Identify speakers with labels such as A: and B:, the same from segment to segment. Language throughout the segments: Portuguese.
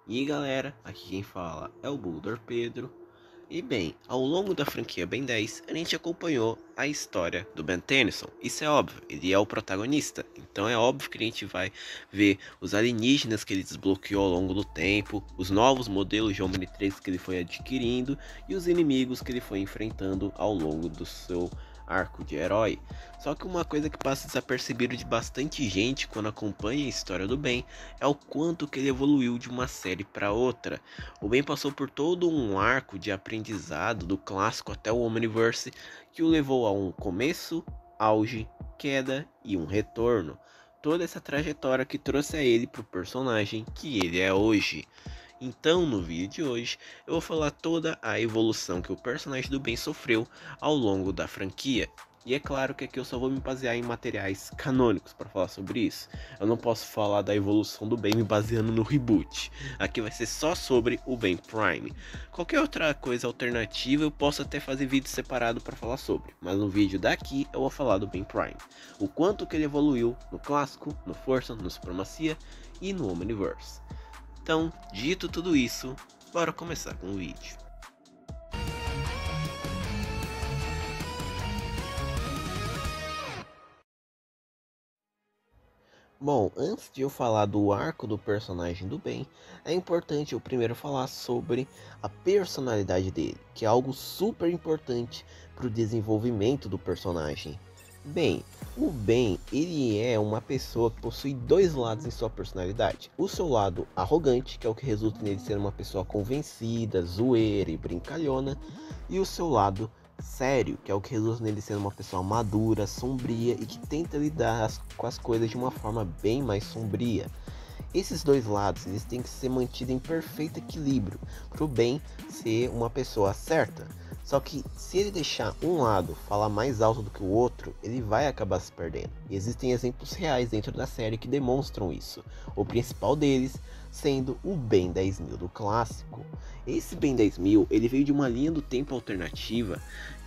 A: E aí galera, aqui quem fala é o Boulder Pedro. E bem, ao longo da franquia Ben 10, a gente acompanhou a história do Ben Tennyson. Isso é óbvio, ele é o protagonista. Então é óbvio que a gente vai ver os alienígenas que ele desbloqueou ao longo do tempo, os novos modelos de Omnitrix que ele foi adquirindo e os inimigos que ele foi enfrentando ao longo do seu arco de herói. Só que uma coisa que passa desapercebido de bastante gente quando acompanha a história do Ben é o quanto que ele evoluiu de uma série para outra. O Ben passou por todo um arco de aprendizado do clássico até o Omniverse que o levou a um começo, auge, queda e um retorno. Toda essa trajetória que trouxe a ele para o personagem que ele é hoje. Então, no vídeo de hoje, eu vou falar toda a evolução que o personagem do Ben sofreu ao longo da franquia. E é claro que aqui eu só vou me basear em materiais canônicos para falar sobre isso. Eu não posso falar da evolução do Ben me baseando no reboot. Aqui vai ser só sobre o Ben Prime. Qualquer outra coisa alternativa eu posso até fazer vídeo separado para falar sobre. Mas no vídeo daqui eu vou falar do Ben Prime. O quanto que ele evoluiu no clássico, no Força, no Supremacia e no Omniverse. Então, dito tudo isso, bora começar com o vídeo. Bom, antes de eu falar do arco do personagem do Ben, é importante eu primeiro falar sobre a personalidade dele, que é algo super importante para o desenvolvimento do personagem. Bem, o Ben, ele é uma pessoa que possui dois lados em sua personalidade. O seu lado arrogante, que é o que resulta nele ser uma pessoa convencida, zoeira e brincalhona, e o seu lado sério, que é o que resulta nele ser uma pessoa madura, sombria e que tenta lidar com as coisas de uma forma bem mais sombria. Esses dois lados eles têm que ser mantidos em perfeito equilíbrio para o Ben ser uma pessoa certa. Só que se ele deixar um lado falar mais alto do que o outro, ele vai acabar se perdendo. E existem exemplos reais dentro da série que demonstram isso. O principal deles sendo o Ben 10.000 do clássico. Esse Ben 10.000 ele veio de uma linha do tempo alternativa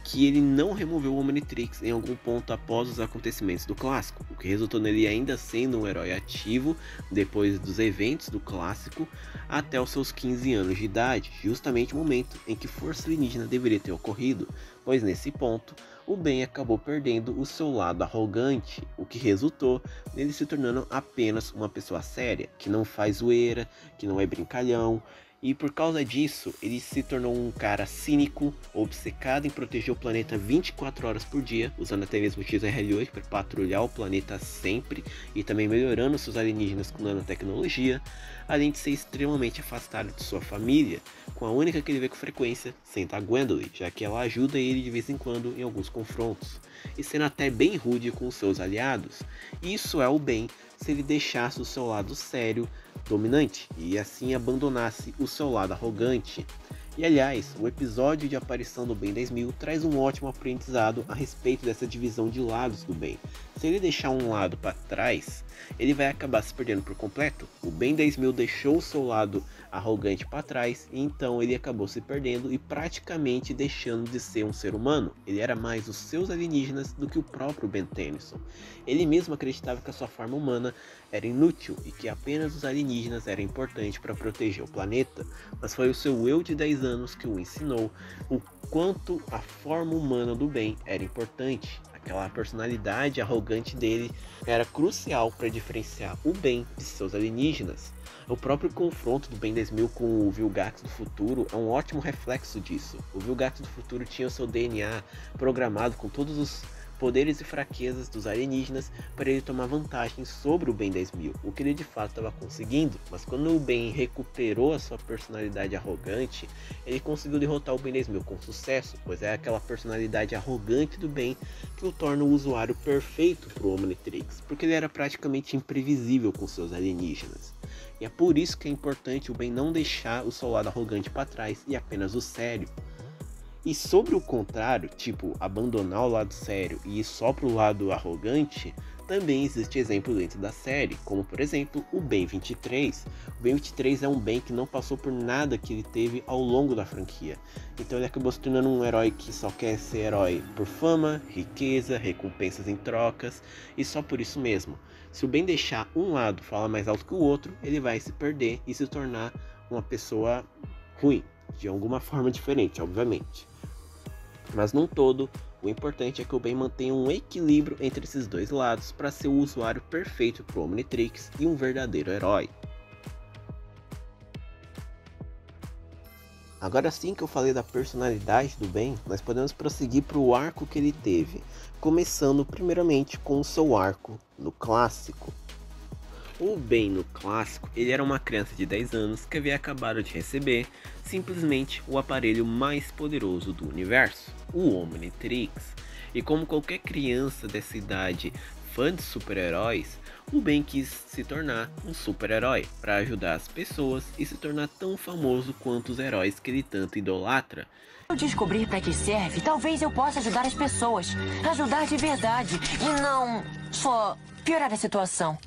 A: que ele não removeu o Omnitrix em algum ponto após os acontecimentos do clássico, o que resultou nele ainda sendo um herói ativo depois dos eventos do clássico até os seus 15 anos de idade, justamente o momento em que Força Alienígena deveria ter ocorrido, pois nesse ponto o Ben acabou perdendo o seu lado arrogante, o que resultou nele se tornando apenas uma pessoa séria, que não faz zoeira, que não é brincalhão. E por causa disso, ele se tornou um cara cínico, obcecado em proteger o planeta 24 horas por dia, usando até mesmo o XRL-8 para patrulhar o planeta sempre e também melhorando seus alienígenas com nanotecnologia, além de ser extremamente afastado de sua família, com a única que ele vê com frequência sendo a Gwendoline, já que ela ajuda ele de vez em quando em alguns confrontos, e sendo até bem rude com seus aliados. Isso é o Ben se ele deixasse o seu lado sério dominante e assim abandonasse o seu lado arrogante. E aliás, o episódio de aparição do Ben 10.000 traz um ótimo aprendizado a respeito dessa divisão de lados do Ben. Se ele deixar um lado para trás, ele vai acabar se perdendo por completo. O Ben 10.000 deixou o seu lado arrogante para trás e então ele acabou se perdendo e praticamente deixando de ser um ser humano. Ele era mais os seus alienígenas do que o próprio Ben Tennyson. Ele mesmo acreditava que a sua forma humana era inútil e que apenas os alienígenas eram importantes para proteger o planeta, mas foi o seu eu de 10 anos que o ensinou o quanto a forma humana do Ben era importante. Aquela personalidade arrogante dele era crucial para diferenciar o Ben de seus alienígenas. O próprio confronto do Ben 10.000 com o Vilgax do futuro é um ótimo reflexo disso. O Vilgax do futuro tinha o seu DNA programado com todos os poderes e fraquezas dos alienígenas para ele tomar vantagem sobre o Ben 10.000, o que ele de fato estava conseguindo, mas quando o Ben recuperou a sua personalidade arrogante, ele conseguiu derrotar o Ben 10.000 com sucesso, pois é aquela personalidade arrogante do Ben que o torna o usuário perfeito para o Omnitrix, porque ele era praticamente imprevisível com seus alienígenas. E é por isso que é importante o Ben não deixar o seu lado arrogante para trás e apenas o sério. E sobre o contrário, tipo, abandonar o lado sério e ir só pro lado arrogante, Também existe exemplo dentro da série, como por exemplo o Ben 23. O Ben 23 é um Ben que não passou por nada que ele teve ao longo da franquia. Então ele acabou se tornando um herói que só quer ser herói por fama, riqueza, recompensas em trocas e só por isso mesmo. Se o Ben deixar um lado falar mais alto que o outro, ele vai se perder e se tornar uma pessoa ruim, de alguma forma diferente, obviamente. Mas num todo, o importante é que o Ben mantenha um equilíbrio entre esses dois lados para ser o usuário perfeito para o Omnitrix e um verdadeiro herói. Agora sim que eu falei da personalidade do Ben, nós podemos prosseguir para o arco que ele teve, começando primeiramente com o seu arco no clássico. O Ben no clássico, ele era uma criança de 10 anos que havia acabado de receber simplesmente o aparelho mais poderoso do universo, o Omnitrix. E como qualquer criança dessa idade fã de super-heróis, o Ben quis se tornar um super-herói para ajudar as pessoas e se tornar tão famoso quanto os heróis que ele tanto idolatra.
B: Eu descobrir para que serve, talvez eu possa ajudar as pessoas, ajudar de verdade e não só piorar a situação.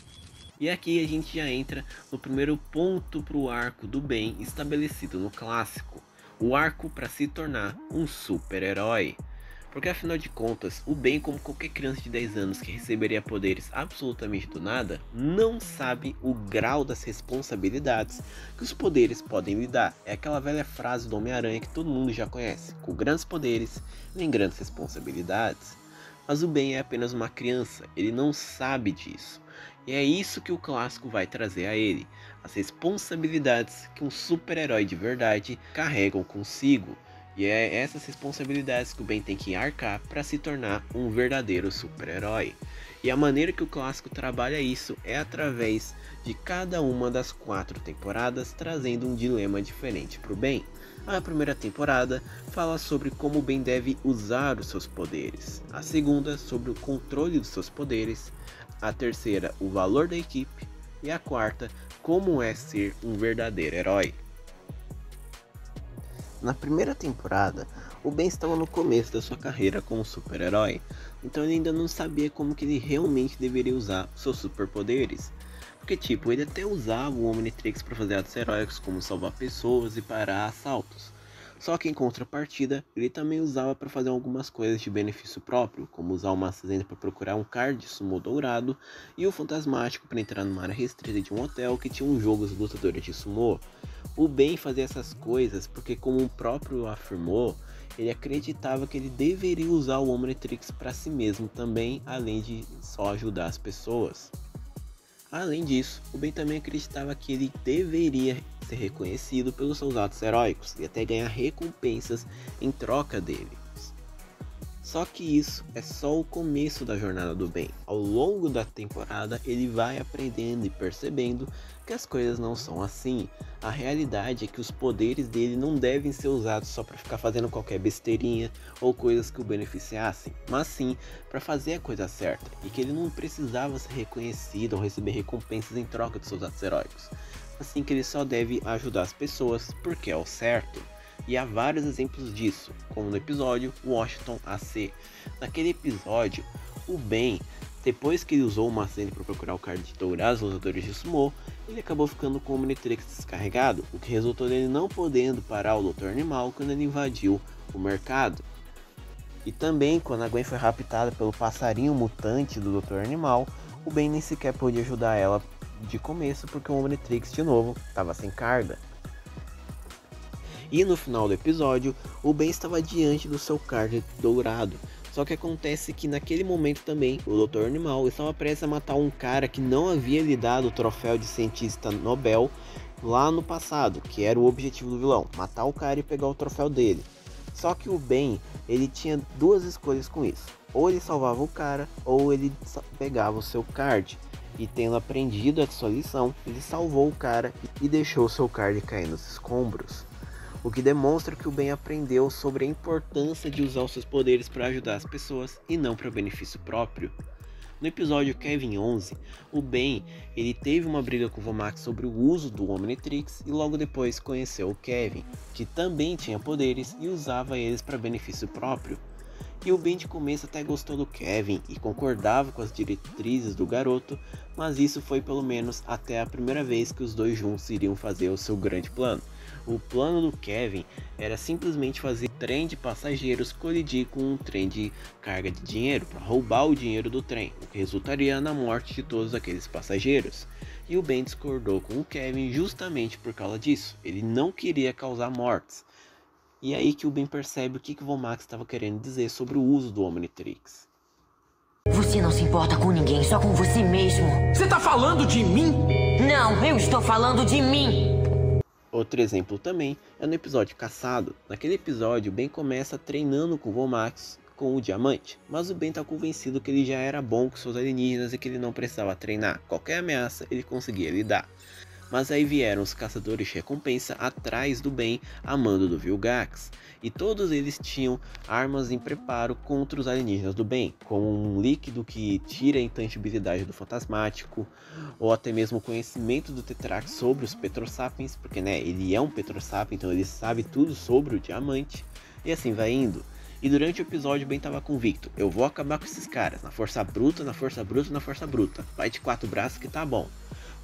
A: E aqui a gente já entra no primeiro ponto para o arco do Ben estabelecido no clássico, o arco para se tornar um super-herói. Porque afinal de contas, o Ben, como qualquer criança de 10 anos que receberia poderes absolutamente do nada, não sabe o grau das responsabilidades que os poderes podem lhe dar. É aquela velha frase do Homem-Aranha que todo mundo já conhece: com grandes poderes, vem grandes responsabilidades. Mas o Ben é apenas uma criança, ele não sabe disso. E é isso que o clássico vai trazer a ele, as responsabilidades que um super-herói de verdade carregam consigo. E é essas responsabilidades que o Ben tem que arcar para se tornar um verdadeiro super-herói. E a maneira que o clássico trabalha isso é através de cada uma das 4 temporadas, trazendo um dilema diferente para o Ben. A primeira temporada fala sobre como o Ben deve usar os seus poderes, a segunda sobre o controle dos seus poderes, a terceira o valor da equipe e a quarta como é ser um verdadeiro herói. Na primeira temporada, o Ben estava no começo da sua carreira como super-herói, então ele ainda não sabia como que ele realmente deveria usar seus superpoderes. Porque tipo, ele até usava o Omnitrix para fazer atos heróicos como salvar pessoas e parar assaltos. Só que em contrapartida, ele também usava para fazer algumas coisas de benefício próprio, como usar o Master Zen para procurar um card de sumo dourado e o Fantasmático para entrar numa área restrita de um hotel que tinha um jogo dos lutadores de sumo. O Ben fazia essas coisas porque, como o próprio afirmou, ele acreditava que ele deveria usar o Omnitrix para si mesmo também, além de só ajudar as pessoas. Além disso, o Ben também acreditava que ele deveria ser reconhecido pelos seus atos heróicos e até ganhar recompensas em troca deles. Só que isso é só o começo da jornada do Ben. Ao longo da temporada ele vai aprendendo e percebendo que as coisas não são assim. A realidade é que os poderes dele não devem ser usados só para ficar fazendo qualquer besteirinha ou coisas que o beneficiassem, mas sim para fazer a coisa certa, e que ele não precisava ser reconhecido ou receber recompensas em troca de seus atos heróicos. Assim que ele só deve ajudar as pessoas porque é o certo. E há vários exemplos disso, como no episódio Washington AC. Naquele episódio, o Ben, depois que ele usou o Master para procurar o card de dourar os lutadores de sumo, ele acabou ficando com o Omnitrix descarregado, o que resultou nele não podendo parar o Dr. Animal quando ele invadiu o mercado. E também, quando a Gwen foi raptada pelo passarinho mutante do Dr. Animal, o Ben nem sequer pôde ajudar ela de começo porque o Omnitrix de novo estava sem carga. E no final do episódio, o Ben estava diante do seu card dourado. Só que acontece que naquele momento também, o Dr. Animal estava prestes a matar um cara que não havia lhe dado o troféu de cientista Nobel lá no passado, que era o objetivo do vilão, matar o cara e pegar o troféu dele. Só que o Ben, ele tinha duas escolhas com isso. Ou ele salvava o cara, ou ele pegava o seu card. E tendo aprendido a sua lição, ele salvou o cara e deixou o seu card cair nos escombros. O que demonstra que o Ben aprendeu sobre a importância de usar os seus poderes para ajudar as pessoas e não para benefício próprio. No episódio Kevin 11, o Ben ele teve uma briga com o Vomax sobre o uso do Omnitrix e logo depois conheceu o Kevin, que também tinha poderes e usava eles para benefício próprio. E o Ben de começo até gostou do Kevin e concordava com as diretrizes do garoto, mas isso foi pelo menos até a primeira vez que os dois juntos iriam fazer o seu grande plano. O plano do Kevin era simplesmente fazer o trem de passageiros colidir com um trem de carga de dinheiro para roubar o dinheiro do trem, o que resultaria na morte de todos aqueles passageiros. E o Ben discordou com o Kevin justamente por causa disso. Ele não queria causar mortes. E é aí que o Ben percebe o que o Vomax estava querendo dizer sobre o uso do Omnitrix.
B: Você não se importa com ninguém, só com você mesmo.
C: Você tá falando de mim?
B: Não, eu estou falando de mim.
A: Outro exemplo também é no episódio Caçado. Naquele episódio, o Ben começa treinando com o Vomax com o diamante, mas o Ben está convencido que ele já era bom com seus alienígenas e que ele não precisava treinar. Qualquer ameaça ele conseguia lidar. Mas aí vieram os caçadores de recompensa atrás do Ben a mando do Vilgax, e todos eles tinham armas em preparo contra os alienígenas do Ben, como um líquido que tira a intangibilidade do fantasmático, ou até mesmo o conhecimento do Tetrax sobre os Petrosapiens, porque ele é um Petrosapien, então ele sabe tudo sobre o diamante, e assim vai indo. E durante o episódio o Ben estava convicto: eu vou acabar com esses caras, na força bruta, na força bruta, na força bruta, vai de 4 braços que tá bom.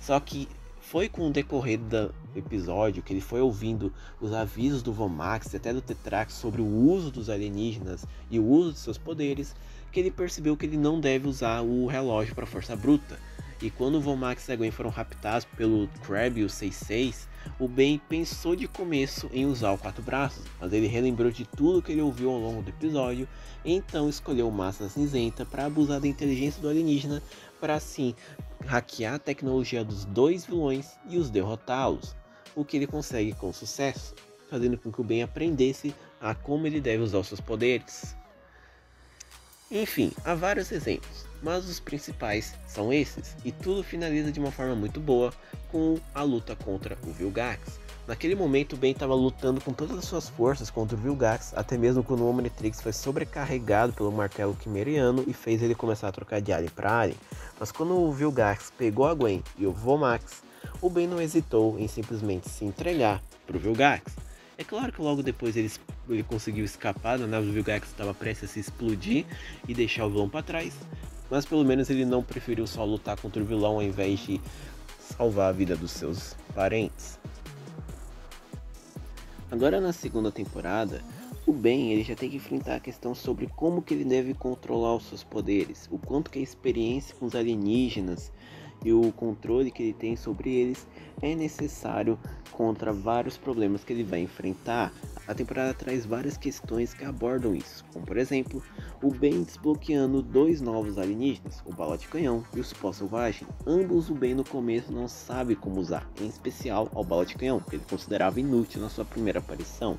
A: Só que foi com o decorrer do episódio que ele foi ouvindo os avisos do Vomax e até do Tetrax sobre o uso dos alienígenas e o uso de seus poderes, que ele percebeu que ele não deve usar o relógio para força bruta. E quando o Vomax e a Gwen foram raptados pelo Crab e o 66, o Ben pensou de começo em usar o 4 braços, mas ele relembrou de tudo que ele ouviu ao longo do episódio, e então escolheu o Massa Cinzenta para abusar da inteligência do alienígena, para assim hackear a tecnologia dos dois vilões e os derrotá-los, o que ele consegue com sucesso, fazendo com que o Ben aprendesse a como ele deve usar os seus poderes. Enfim, há vários exemplos, mas os principais são esses, e tudo finaliza de uma forma muito boa com a luta contra o Vilgax. Naquele momento o Ben estava lutando com todas as suas forças contra o Vilgax, até mesmo quando o Omnitrix foi sobrecarregado pelo martelo quimeriano e fez ele começar a trocar de alien para alien. Mas quando o Vilgax pegou a Gwen e o Vomax, o Ben não hesitou em simplesmente se entregar para o Vilgax. É claro que logo depois ele conseguiu escapar, o Vilgax estava prestes a se explodir e deixar o vilão para trás, mas pelo menos ele não preferiu só lutar contra o vilão ao invés de salvar a vida dos seus parentes. Agora na segunda temporada, o Ben ele já tem que enfrentar a questão sobre como que ele deve controlar os seus poderes, o quanto que a experiência com os alienígenas e o controle que ele tem sobre eles é necessário contra vários problemas que ele vai enfrentar. A temporada traz várias questões que abordam isso, como por exemplo, o Ben desbloqueando 2 novos alienígenas, o Bala de Canhão e o Cipó Selvagem. Ambos o Ben no começo não sabe como usar, em especial ao Bala de Canhão, que ele considerava inútil na sua primeira aparição.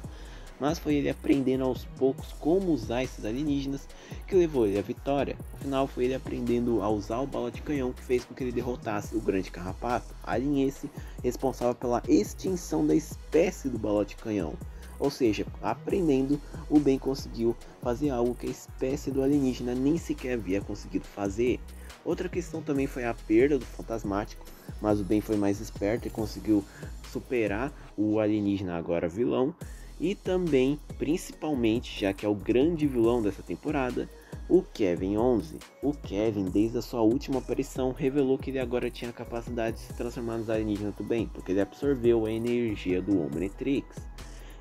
A: Mas foi ele aprendendo aos poucos como usar esses alienígenas que levou ele à vitória. Afinal, foi ele aprendendo a usar o Bala de Canhão que fez com que ele derrotasse o Grande Carrapato, alien esse responsável pela extinção da espécie do Bala de Canhão. Ou seja, aprendendo, o Ben conseguiu fazer algo que a espécie do alienígena nem sequer havia conseguido fazer. Outra questão também foi a perda do fantasmático, mas o Ben foi mais esperto e conseguiu superar o alienígena agora vilão. E também, principalmente, já que é o grande vilão dessa temporada, o Kevin 11. O Kevin, desde a sua última aparição, revelou que ele agora tinha a capacidade de se transformar nos alienígenas do bem, porque ele absorveu a energia do Omnitrix.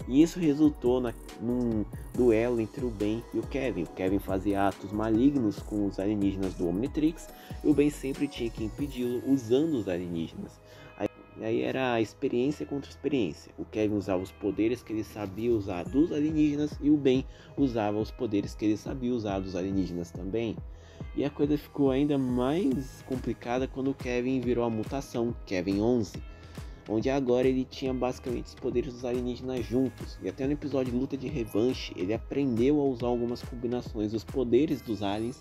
A: E isso resultou num duelo entre o Ben e o Kevin. O Kevin fazia atos malignos com os alienígenas do Omnitrix, e o Ben sempre tinha que impedi-lo usando os alienígenas. Aí era a experiência contra experiência. O Kevin usava os poderes que ele sabia usar dos alienígenas e o Ben usava os poderes que ele sabia usar dos alienígenas também. E a coisa ficou ainda mais complicada quando o Kevin virou a mutação, Kevin 11. Onde agora ele tinha basicamente os poderes dos alienígenas juntos. E até no episódio de Luta de Revanche, ele aprendeu a usar algumas combinações dos poderes dos aliens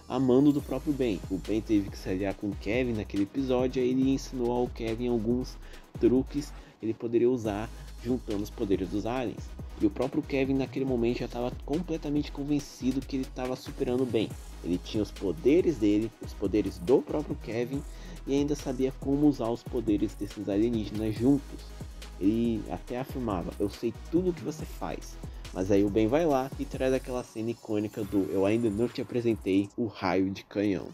A: a mando do próprio Ben. O Ben teve que se aliar com o Kevin naquele episódio, aí ele ensinou ao Kevin alguns truques que ele poderia usar juntando os poderes dos aliens. E o próprio Kevin naquele momento já estava completamente convencido que ele estava superando o Ben. Ele tinha os poderes dele, os poderes do próprio Kevin, e ainda sabia como usar os poderes desses alienígenas juntos. Ele até afirmava: eu sei tudo o que você faz, Mas aí o Ben vai lá e traz aquela cena icônica do "eu ainda não te apresentei o raio de canhão".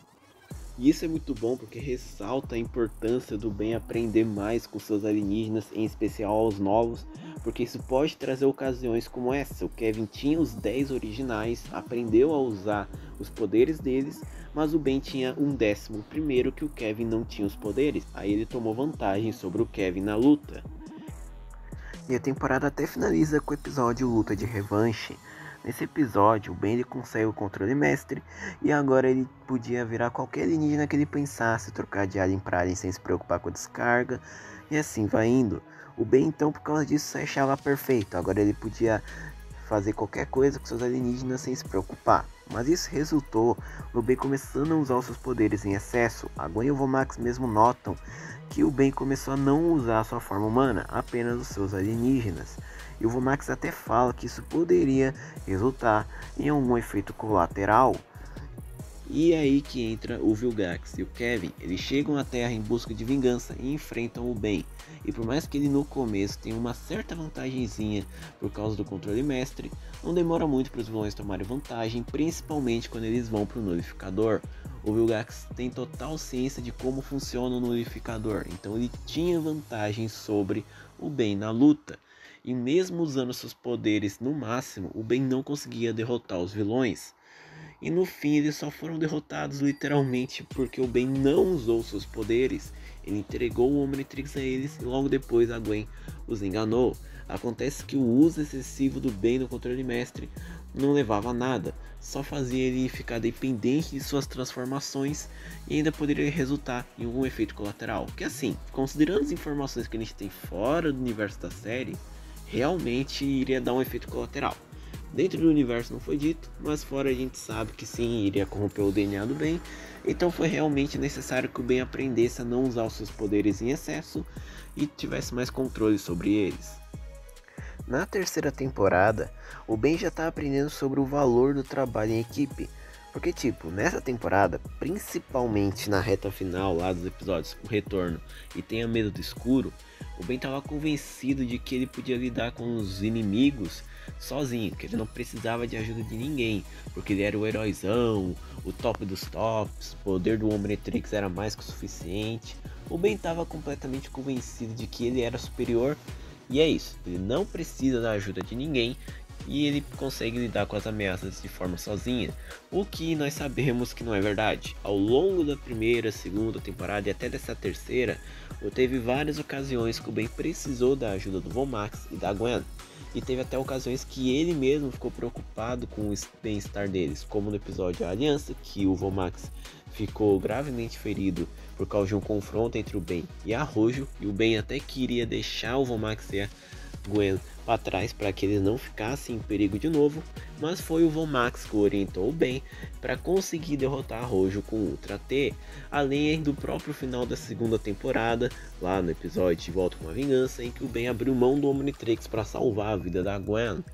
A: E isso é muito bom porque ressalta a importância do Ben aprender mais com seus alienígenas, em especial aos novos, porque isso pode trazer ocasiões como essa. O Kevin tinha os 10 originais, aprendeu a usar os poderes deles, mas o Ben tinha um 11º que o Kevin não tinha os poderes. Aí ele tomou vantagem sobre o Kevin na luta. E a temporada até finaliza com o episódio Luta de Revanche. Nesse episódio, o Ben ele consegue o controle mestre e agora ele podia virar qualquer alienígena que ele pensasse, trocar de alien para alien sem se preocupar com a descarga, e assim vai indo. O Ben então, por causa disso, se achava perfeito. Agora ele podia fazer qualquer coisa com seus alienígenas sem se preocupar. Mas isso resultou no Ben começando a usar os seus poderes em excesso. A Gwen e o Vomax mesmo notam que o Ben começou a não usar a sua forma humana, apenas os seus alienígenas. E o Vomax até fala que isso poderia resultar em algum efeito colateral. E é aí que entra o Vilgax e o Kevin. Eles chegam à Terra em busca de vingança e enfrentam o Ben. E por mais que ele no começo tenha uma certa vantagenzinha por causa do controle mestre, não demora muito para os vilões tomarem vantagem, principalmente quando eles vão para o Nulificador. O Vilgax tem total ciência de como funciona o Nulificador, então ele tinha vantagem sobre o Ben na luta. E mesmo usando seus poderes no máximo, o Ben não conseguia derrotar os vilões. E no fim eles só foram derrotados literalmente porque o Ben não usou seus poderes. Ele entregou o Omnitrix a eles e logo depois a Gwen os enganou. Acontece que o uso excessivo do Ben no controle mestre não levava a nada, só fazia ele ficar dependente de suas transformações e ainda poderia resultar em algum efeito colateral. Que assim, considerando as informações que a gente tem fora do universo da série, realmente iria dar um efeito colateral. Dentro do universo não foi dito, mas fora a gente sabe que sim, iria corromper o DNA do Ben. Então foi realmente necessário que o Ben aprendesse a não usar os seus poderes em excesso e tivesse mais controle sobre eles. Na terceira temporada, o Ben já está aprendendo sobre o valor do trabalho em equipe. Porque nessa temporada, principalmente na reta final lá dos episódios O Retorno e Tenha Medo do Escuro, o Ben estava convencido de que ele podia lidar com os inimigos sozinho, que ele não precisava de ajuda de ninguém, porque ele era o heróizão, o top dos tops, o poder do Omnitrix era mais que o suficiente. O Ben estava completamente convencido de que ele era superior, e é isso, ele não precisa da ajuda de ninguém, e ele consegue lidar com as ameaças de forma sozinha, o que nós sabemos que não é verdade. Ao longo da primeira, segunda temporada e até dessa terceira, teve várias ocasiões que o Ben precisou da ajuda do Vomax e da Gwen, e teve até ocasiões que ele mesmo ficou preocupado com o bem-estar deles, como no episódio A Aliança, que o Vomax ficou gravemente ferido por causa de um confronto entre o Ben e a Rojo, e o Ben até queria deixar o Vomax e a Gwen para trás para que eles não ficassem em perigo de novo, mas foi o Vomax que orientou o Ben para conseguir derrotar a Rojo com o Ultra T, além do próprio final da segunda temporada, lá no episódio De Volta com a Vingança, em que o Ben abriu mão do Omnitrix para salvar a vida da Gwen.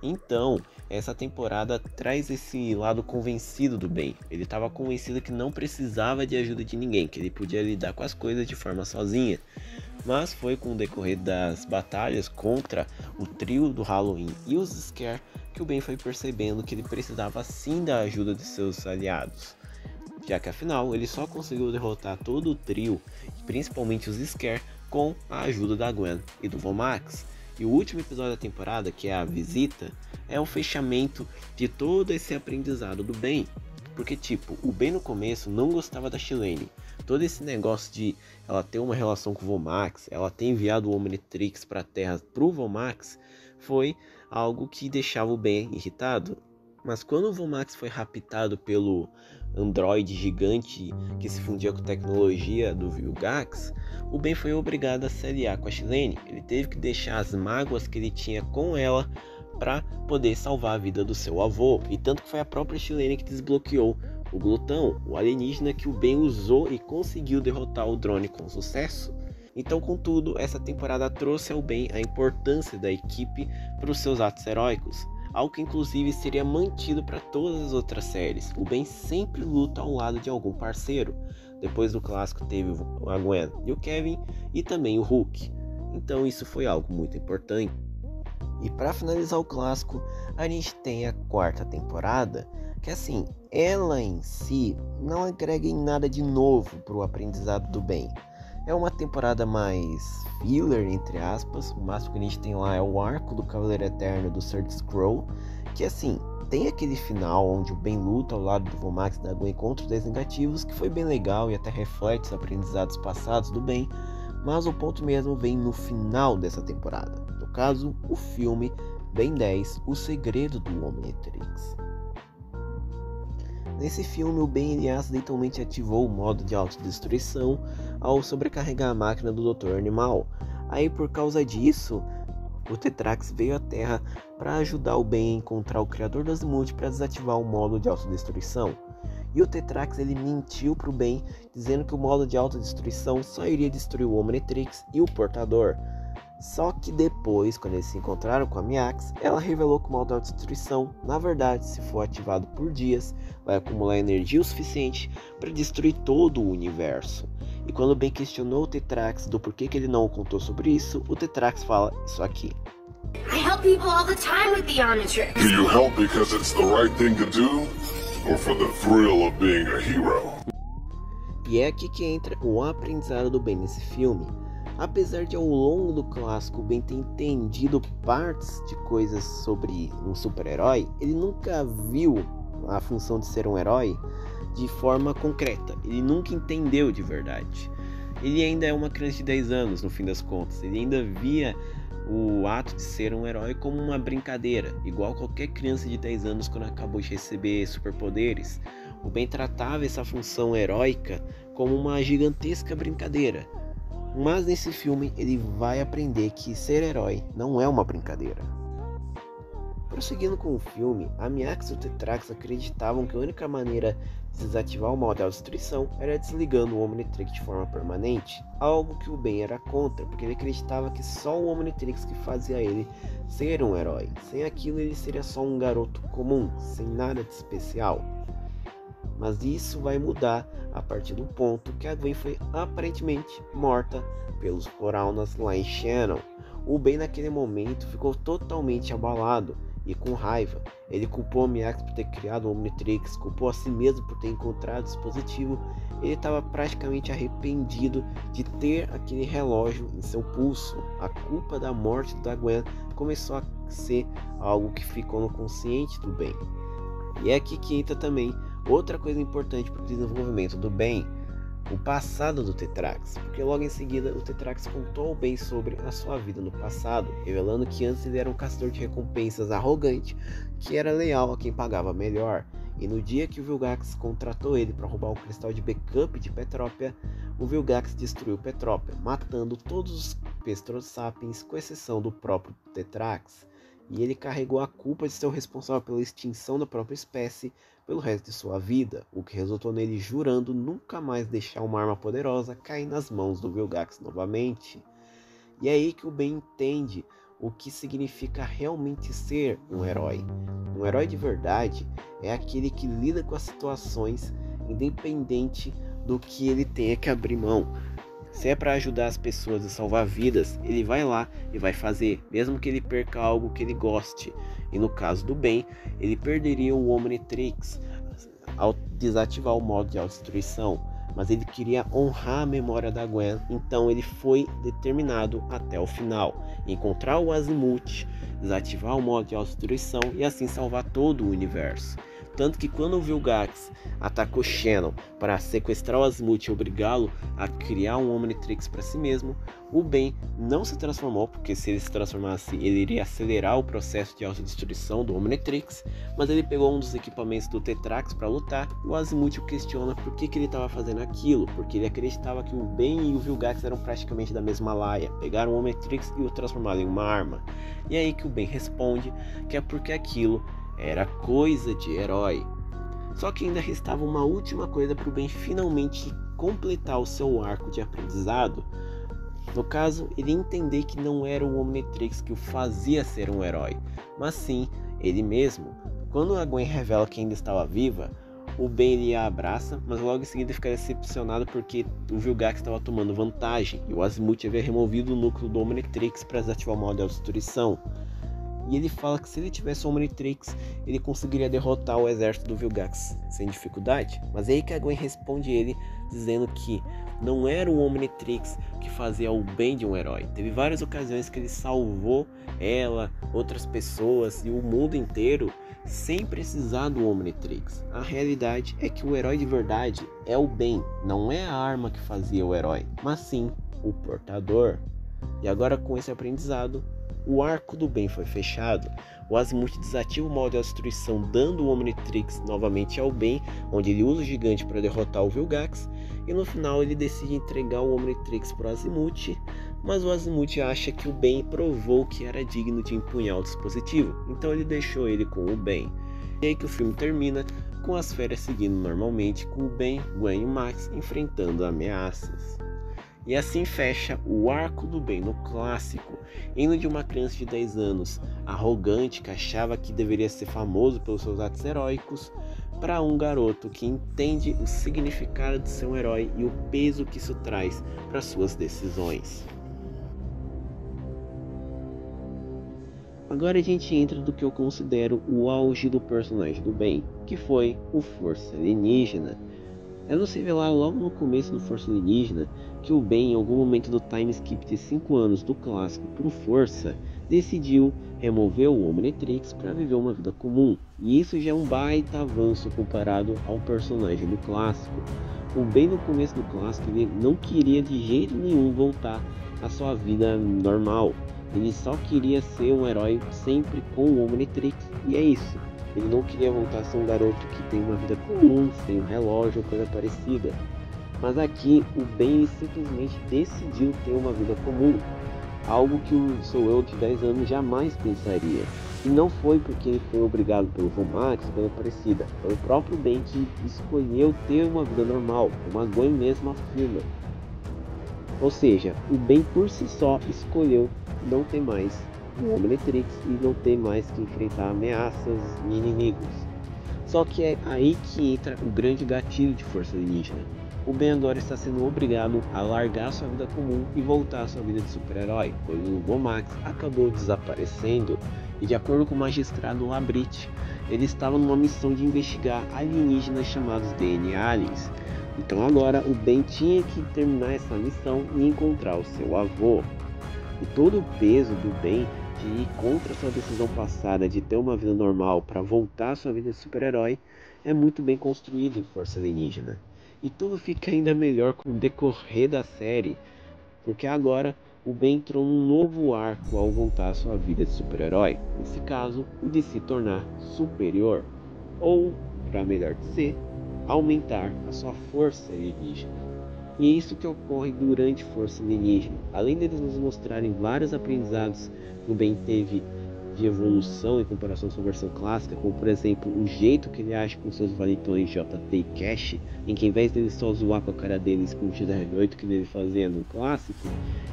A: Então, essa temporada traz esse lado convencido do Ben. Ele estava convencido que não precisava de ajuda de ninguém, que ele podia lidar com as coisas de forma sozinha. Mas foi com o decorrer das batalhas contra o trio do Halloween e os Scare que o Ben foi percebendo que ele precisava sim da ajuda de seus aliados, já que afinal ele só conseguiu derrotar todo o trio, principalmente os Scare, com a ajuda da Gwen e do Vomax. E o último episódio da temporada, que é a visita, é o fechamento de todo esse aprendizado do Ben. Porque o Ben no começo não gostava da Chilene. Todo esse negócio de ela ter uma relação com o Vomax, ela ter enviado o Omnitrix para a Terra pro Vomax, foi algo que deixava o Ben irritado. Mas quando o Vomax foi raptado pelo androide gigante que se fundia com a tecnologia do Vilgax, o Ben foi obrigado a se aliar com a Chilene. Ele teve que deixar as mágoas que ele tinha com ela para poder salvar a vida do seu avô. E tanto que foi a própria Chilene que desbloqueou o Glutão, o alienígena que o Ben usou e conseguiu derrotar o drone com sucesso. Então, contudo, essa temporada trouxe ao Ben a importância da equipe para os seus atos heróicos, algo que inclusive seria mantido para todas as outras séries. O Ben sempre luta ao lado de algum parceiro. Depois do clássico teve a Gwen e o Kevin e também o Hulk. Então isso foi algo muito importante. E para finalizar o clássico, a gente tem a quarta temporada, que assim, ela em si não agrega em nada de novo para o aprendizado do Ben. É uma temporada mais filler, entre aspas. O máximo que a gente tem lá é o arco do Cavaleiro Eterno do Sir Skrull, que assim, tem aquele final onde o Ben luta ao lado do Vomax e da Gwen contra os 10 negativos, que foi bem legal e até reflete os aprendizados passados do Ben, mas o ponto mesmo vem no final dessa temporada. No caso, o filme Ben 10, O Segredo do Omnitrix. Nesse filme, o Ben ele acidentalmente ativou o modo de autodestruição ao sobrecarregar a máquina do Dr. Animal. Aí, por causa disso, o Tetrax veio à Terra para ajudar o Ben a encontrar o criador do Azimuth para desativar o modo de autodestruição. E o Tetrax ele mentiu para o Ben, dizendo que o modo de autodestruição só iria destruir o Omnitrix e o Portador. Só que depois, quando eles se encontraram com a Miax, ela revelou que o modo de autodestruição, na verdade, se for ativado por dias, vai acumular energia o suficiente para destruir todo o universo. E quando o Ben questionou o Tetrax do porquê que ele não contou sobre isso, o Tetrax fala isso aqui.
D: I help people all the time with the Omnitrix.
E: Do you help because it's the right thing to do? Or for the thrill of being a hero?
A: E é aqui que entra o aprendizado do Ben nesse filme. Apesar de ao longo do clássico o Ben ter entendido partes de coisas sobre um super-herói, ele nunca viu a função de ser um herói de forma concreta. Ele nunca entendeu de verdade. Ele ainda é uma criança de 10 anos, no fim das contas. Ele ainda via o ato de ser um herói como uma brincadeira, igual qualquer criança de 10 anos quando acabou de receber superpoderes. O Ben tratava essa função heróica como uma gigantesca brincadeira. Mas nesse filme ele vai aprender que ser herói não é uma brincadeira. Prosseguindo com o filme, a Miax e o Tetrax acreditavam que a única maneira de desativar o modo de autodestruição era desligando o Omnitrix de forma permanente, algo que o Ben era contra, porque ele acreditava que só o Omnitrix que fazia ele ser um herói. Sem aquilo ele seria só um garoto comum, sem nada de especial. Mas isso vai mudar a partir do ponto que a Gwen foi aparentemente morta pelos Coraunas lá em Shannon. O Ben naquele momento ficou totalmente abalado e com raiva. Ele culpou a Miax por ter criado o Omnitrix, culpou a si mesmo por ter encontrado o dispositivo. Ele estava praticamente arrependido de ter aquele relógio em seu pulso. A culpa da morte da Gwen começou a ser algo que ficou no consciente do Ben. E é aqui que entra também outra coisa importante para o desenvolvimento do Ben, o passado do Tetrax, porque logo em seguida o Tetrax contou ao Ben sobre a sua vida no passado, revelando que antes ele era um caçador de recompensas arrogante, que era leal a quem pagava melhor. E no dia que o Vilgax contratou ele para roubar o cristal de backup de Petrópia, o Vilgax destruiu Petrópia, matando todos os Pestros Sapiens, com exceção do próprio Tetrax. E ele carregou a culpa de ser o responsável pela extinção da própria espécie pelo resto de sua vida, o que resultou nele jurando nunca mais deixar uma arma poderosa cair nas mãos do Vilgax novamente. E é aí que o Ben entende o que significa realmente ser um herói. Um herói de verdade é aquele que lida com as situações independente do que ele tenha que abrir mão. Se é para ajudar as pessoas e salvar vidas, ele vai lá e vai fazer, mesmo que ele perca algo que ele goste. E no caso do Ben, ele perderia o Omnitrix ao desativar o modo de autodestruição, mas ele queria honrar a memória da Gwen, então ele foi determinado até o final, encontrar o Azimuth, desativar o modo de autodestruição e assim salvar todo o universo. Tanto que quando o Vilgax atacou Shannon para sequestrar o Azimuth e obrigá-lo a criar um Omnitrix para si mesmo, o Ben não se transformou, porque se ele se transformasse ele iria acelerar o processo de autodestruição do Omnitrix, mas ele pegou um dos equipamentos do Tetrax para lutar e o Azimuth o questiona por que ele estava fazendo aquilo, porque ele acreditava que o Ben e o Vilgax eram praticamente da mesma laia, pegaram o Omnitrix e o transformaram em uma arma. E é aí que o Ben responde que é porque aquilo era coisa de herói. Só que ainda restava uma última coisa para o Ben finalmente completar o seu arco de aprendizado. No caso, ele entender que não era o Omnitrix que o fazia ser um herói, mas sim ele mesmo. Quando a Gwen revela que ainda estava viva, o Ben ele a abraça, mas logo em seguida fica decepcionado porque o Vilgax estava tomando vantagem e o Azimuth havia removido o núcleo do Omnitrix para desativar o modo de autodestruição. E ele fala que se ele tivesse o Omnitrix, ele conseguiria derrotar o exército do Vilgax sem dificuldade. Mas é aí que a Gwen responde ele, dizendo que não era o Omnitrix que fazia o bem de um herói. Teve várias ocasiões que ele salvou ela, outras pessoas e o mundo inteiro sem precisar do Omnitrix. A realidade é que o herói de verdade é o bem, não é a arma que fazia o herói, mas sim o portador. E agora, com esse aprendizado, o arco do bem foi fechado. O Azimuth desativa o modo de destruição, dando o Omnitrix novamente ao bem, onde ele usa o gigante para derrotar o Vilgax, e no final ele decide entregar o Omnitrix para o Azimuth, mas o Azimuth acha que o bem provou que era digno de empunhar o dispositivo, então ele deixou ele com o bem. E aí que o filme termina, com as férias seguindo normalmente, com o Ben, Gwen e Max enfrentando ameaças. E assim fecha o arco do bem no clássico, indo de uma criança de 10 anos, arrogante, que achava que deveria ser famoso pelos seus atos heróicos, para um garoto que entende o significado de ser um herói e o peso que isso traz para suas decisões. Agora a gente entra do que eu considero o auge do personagem do bem, que foi o Força Alienígena. É nos revelar logo no começo do Força Alienígena que o Ben, em algum momento do time skip de 5 anos do clássico para o Força, decidiu remover o Omnitrix para viver uma vida comum. E isso já é um baita avanço comparado ao personagem do clássico. O Ben, no começo do clássico, ele não queria de jeito nenhum voltar à sua vida normal. Ele só queria ser um herói sempre com o Omnitrix, e é isso. Ele não queria voltar a ser um garoto que tem uma vida comum, sem um relógio ou coisa parecida. Mas aqui o Ben simplesmente decidiu ter uma vida comum. Algo que eu de 10 anos jamais pensaria. E não foi porque ele foi obrigado pelo Vomax ou coisa parecida. Foi o próprio Ben que escolheu ter uma vida normal, como a Gwen mesmo afirma. Ou seja, o Ben por si só escolheu não ter mais o Omnitrix e não ter mais que enfrentar ameaças e inimigos. Só que é aí que entra o grande gatilho de Força Alienígena. O Ben agora está sendo obrigado a largar sua vida comum e voltar à sua vida de super-herói, pois o Vomax acabou desaparecendo e, de acordo com o magistrado Labrit, ele estava numa missão de investigar alienígenas chamados DNA Aliens. Então agora o Ben tinha que terminar essa missão e encontrar o seu avô. E todo o peso do Ben de ir contra sua decisão passada de ter uma vida normal para voltar à sua vida de super-herói é muito bem construído em Força Alienígena. E tudo fica ainda melhor com o decorrer da série, porque agora o Ben entrou num novo arco ao voltar à sua vida de super-herói, nesse caso, o de se tornar superior, ou, para melhor dizer, aumentar a sua força alienígena. E é isso que ocorre durante Força Alienígena. Além deles nos mostrarem vários aprendizados que o Ben teve de evolução em comparação à sua versão clássica, como por exemplo o jeito que ele age com seus valentões JT e Cash, em que ao invés dele só zoar com a cara deles com o XR8 que ele fazia no clássico,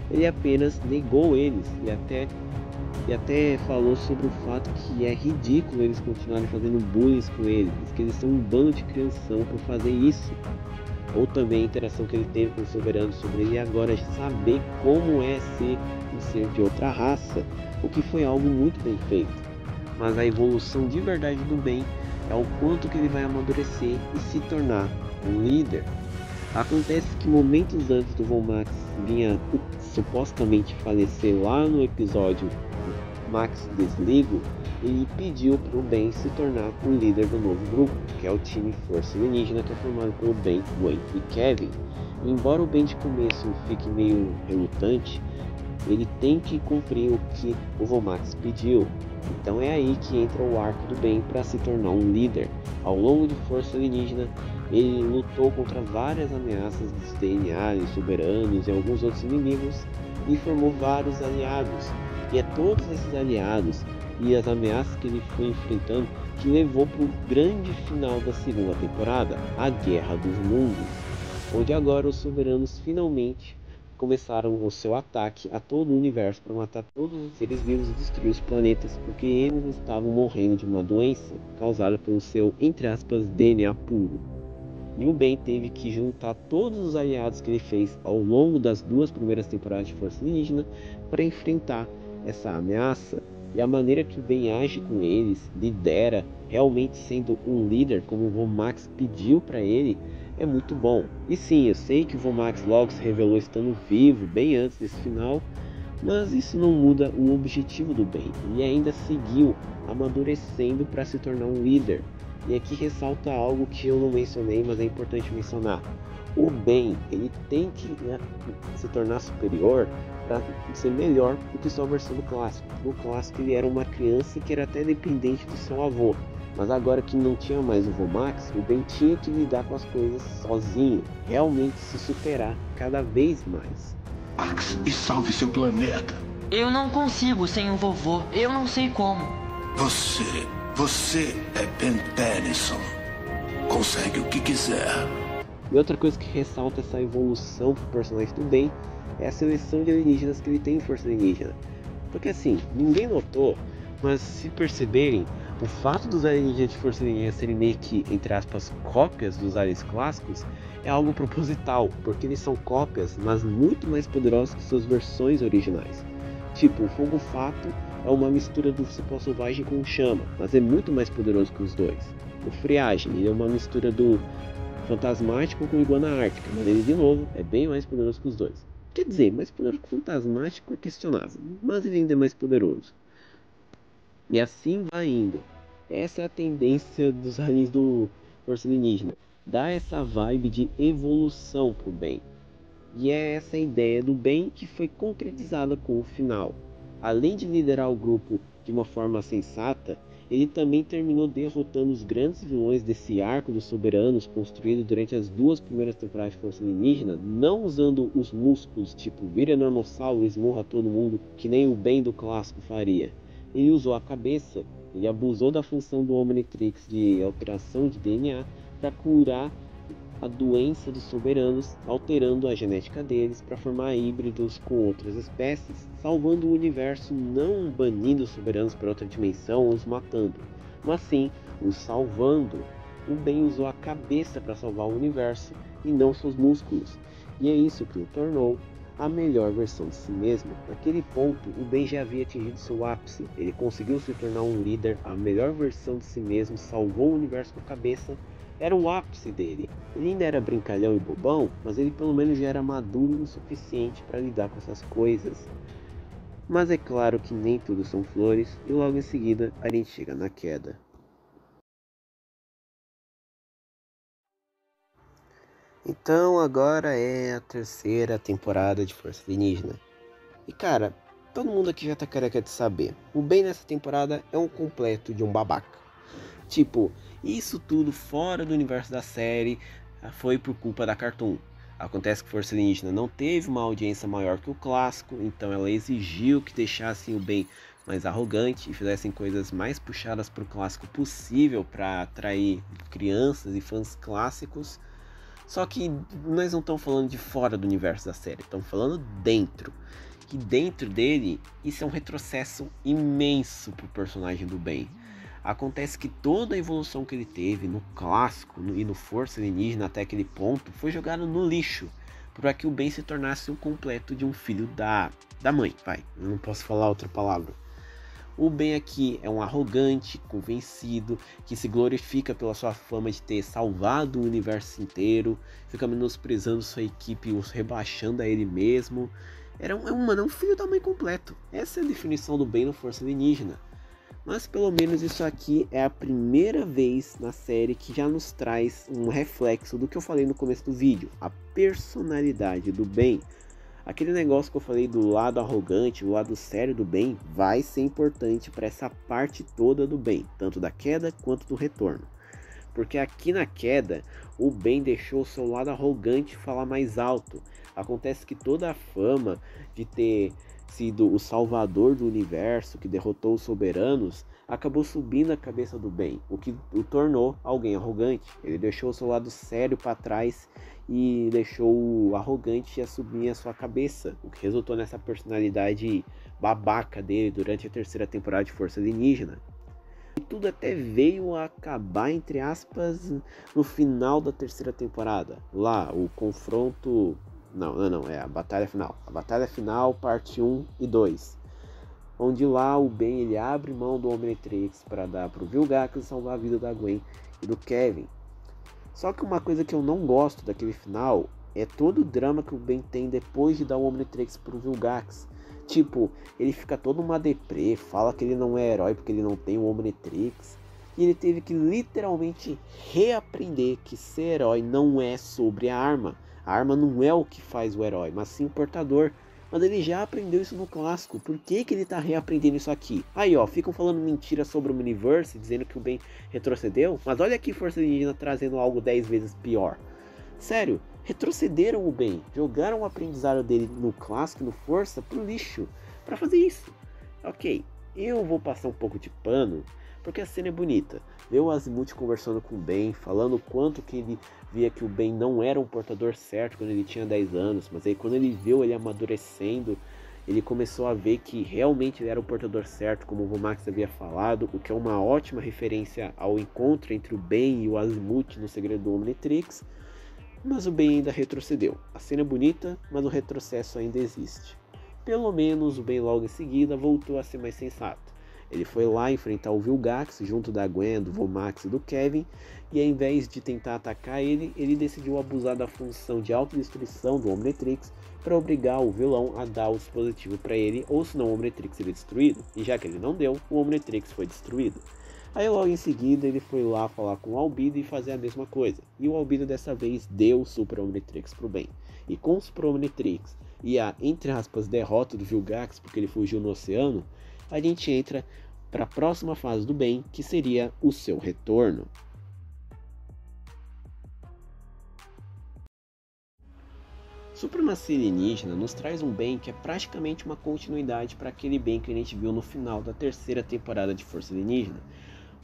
A: ele apenas negou eles e até falou sobre o fato que é ridículo eles continuarem fazendo bullying com eles, que eles são um bando de crianção por fazer isso. Ou também a interação que ele teve com o Soberano sobre ele agora saber como é ser um ser de outra raça, o que foi algo muito bem feito. Mas a evolução de verdade do Ben é o quanto que ele vai amadurecer e se tornar um líder. Acontece que momentos antes do Vomax vinha supostamente falecer lá no episódio Max Desligo, ele pediu para o Ben se tornar o líder do novo grupo, que é o time Força Alienígena, que é formado pelo Ben, Gwen e Kevin. E embora o Ben de começo fique meio relutante, ele tem que cumprir o que o Vomax pediu. Então é aí que entra o arco do Ben para se tornar um líder. Ao longo de Força Alienígena, ele lutou contra várias ameaças dos DNA, soberanos e alguns outros inimigos e formou vários aliados. E é todos esses aliados e as ameaças que ele foi enfrentando que levou para o grande final da segunda temporada, a Guerra dos Mundos, onde agora os soberanos finalmente começaram o seu ataque a todo o universo para matar todos os seres vivos e destruir os planetas, porque eles estavam morrendo de uma doença causada pelo seu, entre aspas, DNA puro. E o Ben teve que juntar todos os aliados que ele fez ao longo das 2 primeiras temporadas de Força Alienígena para enfrentar essa ameaça. E a maneira que o Ben age com eles, lidera, realmente sendo um líder como o Von Max pediu para ele, é muito bom. E sim, eu sei que o Von Max logo se revelou estando vivo, bem antes desse final, mas isso não muda o objetivo do Ben. Ele ainda seguiu amadurecendo para se tornar um líder. E aqui ressalta algo que eu não mencionei, mas é importante mencionar. O Ben, ele tem que se tornar superior para ser melhor do que sua versão do clássico. No clássico ele era uma criança que era até dependente do seu avô. Mas agora que não tinha mais o Von Max, o Ben tinha que lidar com as coisas sozinho, realmente se superar cada vez mais.
C: Max, e salve seu planeta.
B: Eu não consigo sem o vovô. Eu não sei como.
C: Você é Ben Tennyson. Consegue o que quiser.
A: E outra coisa que ressalta essa evolução pro personagem do Ben é a seleção de alienígenas que ele tem em Força Alienígena. Porque assim, ninguém notou, mas se perceberem, o fato dos alienígenas de Força Alienígena serem meio que, entre aspas, cópias dos aliens clássicos é algo proposital, porque eles são cópias, mas muito mais poderosos que suas versões originais. Tipo, o Fogo Fato é uma mistura do Cipó Selvagem com Chama, mas é muito mais poderoso que os dois. O Friagem, ele é uma mistura do Fantasmático com Iguana Ártica, mas ele de novo é bem mais poderoso que os dois. Quer dizer, mais poderoso que o Fantasmático é questionável, mas ele ainda é mais poderoso. E assim vai indo. Essa é a tendência dos aliens do Força Alienígena. Dá essa vibe de evolução pro Ben. E é essa a ideia do Ben que foi concretizada com o final. Além de liderar o grupo de uma forma sensata, ele também terminou derrotando os grandes vilões desse arco dos soberanos construído durante as 2 primeiras temporadas de Força Alienígena, não usando os músculos tipo vira enormossauro e esmurra todo mundo, que nem o Ben do clássico faria. Ele usou a cabeça, ele abusou da função do Omnitrix de alteração de DNA para curar a doença dos soberanos, alterando a genética deles para formar híbridos com outras espécies, salvando o universo, não banindo os soberanos para outra dimensão ou os matando, mas sim os salvando. O Ben usou a cabeça para salvar o universo e não seus músculos, e é isso que o tornou a melhor versão de si mesmo. Naquele ponto, o Ben já havia atingido seu ápice, ele conseguiu se tornar um líder, a melhor versão de si mesmo, salvou o universo com a cabeça. Era o ápice dele. Ele ainda era brincalhão e bobão, mas ele pelo menos já era maduro o suficiente para lidar com essas coisas. Mas é claro que nem tudo são flores, e logo em seguida a gente chega na queda. Então agora é a 3ª temporada de Força Alienígena. E cara, todo mundo aqui já tá careca de saber. O Ben nessa temporada é um completo de um babaca. Tipo, isso tudo fora do universo da série foi por culpa da Cartoon. Acontece que Força Alienígena não teve uma audiência maior que o clássico, então ela exigiu que deixassem o Ben mais arrogante e fizessem coisas mais puxadas para o clássico possível para atrair crianças e fãs clássicos. Só que nós não estamos falando de fora do universo da série, estamos falando dentro. E dentro dele, isso é um retrocesso imenso para o personagem do Ben. Acontece que toda a evolução que ele teve no clássico e no Força Alienígena até aquele ponto foi jogada no lixo, para que o Ben se tornasse o completo de um filho da mãe, eu não posso falar outra palavra. O Ben aqui é um arrogante, convencido, que se glorifica pela sua fama de ter salvado o universo inteiro, fica menosprezando sua equipe, os rebaixando a ele mesmo. É um filho da mãe completo. Essa é a definição do Ben no Força Alienígena. Mas pelo menos isso aqui é a primeira vez na série que já nos traz um reflexo do que eu falei no começo do vídeo. A personalidade do Ben. Aquele negócio que eu falei do lado arrogante, o lado sério do Ben, vai ser importante para essa parte toda do Ben, tanto da queda quanto do retorno. Porque aqui na queda, o Ben deixou o seu lado arrogante falar mais alto. Acontece que toda a fama de ter sido o salvador do universo, que derrotou os soberanos, acabou subindo a cabeça do Ben, o que o tornou alguém arrogante. Ele deixou o seu lado sério para trás e deixou o arrogante assumir a sua cabeça, o que resultou nessa personalidade babaca dele durante a 3ª temporada de Força Alienígena. E tudo até veio a acabar, entre aspas, no final da 3ª temporada. Lá, o confronto... Não, é a batalha final. A batalha final, parte 1 e 2. onde lá o Ben ele abre mão do Omnitrix para dar pro Vilgax e salvar a vida da Gwen e do Kevin. Só que uma coisa que eu não gosto daquele final é todo o drama que o Ben tem depois de dar o Omnitrix pro Vilgax. Tipo, ele fica todo uma deprê, fala que ele não é herói porque ele não tem o Omnitrix. E ele teve que literalmente reaprender que ser herói não é sobre a arma. A arma não é o que faz o herói, mas sim o portador. Mas ele já aprendeu isso no clássico. Por que que ele tá reaprendendo isso aqui? Aí ó, ficam falando mentira sobre o Miniverse, dizendo que o Ben retrocedeu. Mas olha aqui Força Alienígena trazendo algo 10 vezes pior. Sério, retrocederam o Ben. Jogaram o aprendizado dele no clássico, no Força, pro lixo. Pra fazer isso. Ok, eu vou passar um pouco de pano, porque a cena é bonita. Ver o Azimuth conversando com o Ben, falando o quanto que ele via que o Ben não era um portador certo quando ele tinha 10 anos, mas aí quando ele viu ele amadurecendo, ele começou a ver que realmente ele era o portador certo, como o Vomax havia falado, o que é uma ótima referência ao encontro entre o Ben e o Azimuth no Segredo do Omnitrix, mas o Ben ainda retrocedeu. A cena é bonita, mas o retrocesso ainda existe. Pelo menos o Ben logo em seguida voltou a ser mais sensato. Ele foi lá enfrentar o Vilgax junto da Gwen, do Vomax e do Kevin, e ao invés de tentar atacar ele, ele decidiu abusar da função de autodestruição do Omnitrix para obrigar o vilão a dar o dispositivo para ele, ou senão o Omnitrix seria destruído, e já que ele não deu, o Omnitrix foi destruído. Aí logo em seguida ele foi lá falar com o Albedo e fazer a mesma coisa, e o Albedo dessa vez deu o Super Omnitrix pro Ben, e com o Super Omnitrix e a, entre aspas, derrota do Vilgax porque ele fugiu no oceano, a gente entra para a próxima fase do Ben, que seria o seu retorno. Supremacia Alienígena nos traz um Ben que é praticamente uma continuidade para aquele Ben que a gente viu no final da terceira temporada de Força Alienígena.